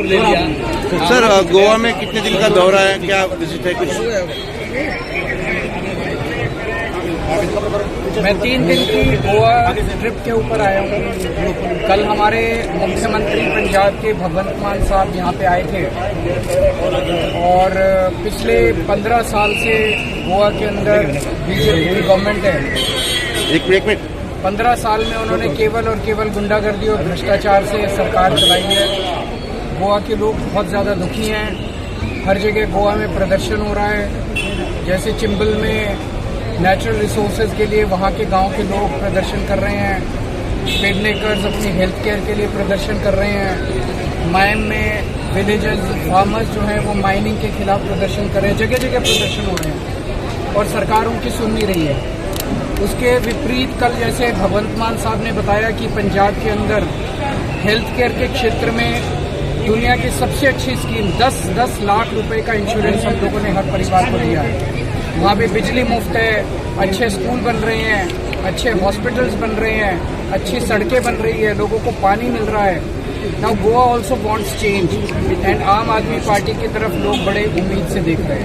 जयपुर ले लिया। सर गोवा में कितने दिन का दौरा है, क्या विजिट है कुछ? मैं 3 दिन की गोवा ट्रिप के ऊपर आया हूँ। कल हमारे मुख्यमंत्री पंजाब के भगवंत मान साहब यहाँ पे आए थे और पिछले 15 साल से गोवा के अंदर बीजेपी की गवर्नमेंट है। एक मिनट 15 साल में उन्होंने केवल और केवल गुंडागर्दी और भ्रष्टाचार से सरकार चलाई है। गोवा के लोग बहुत ज़्यादा दुखी हैं। हर जगह गोवा में प्रदर्शन हो रहा है। जैसे चिंबल में नेचुरल रिसोर्सेज के लिए वहाँ के गांव के लोग प्रदर्शन कर रहे हैं। पेडनेकर्स अपनी हेल्थ केयर के लिए प्रदर्शन कर रहे हैं। मायम में विलेजर्स फार्मर्स जो हैं वो माइनिंग के खिलाफ प्रदर्शन कर रहे हैं। जगह जगह प्रदर्शन हो रहे हैं और सरकार उनकी सुन नहीं रही है। उसके विपरीत कल जैसे भगवंत मान साहब ने बताया कि पंजाब के अंदर हेल्थ केयर के क्षेत्र में दुनिया की सबसे अच्छी स्कीम 10 लाख रुपए का इंश्योरेंस हम लोगों ने हर परिवार को दिया है। वहाँ पे बिजली मुफ्त है, अच्छे स्कूल बन रहे हैं, अच्छे हॉस्पिटल्स बन रहे हैं, अच्छी सड़कें बन रही है, लोगों को पानी मिल रहा है। Now Goa also wants change and आम आदमी पार्टी की तरफ लोग बड़े उम्मीद से देख रहे हैं।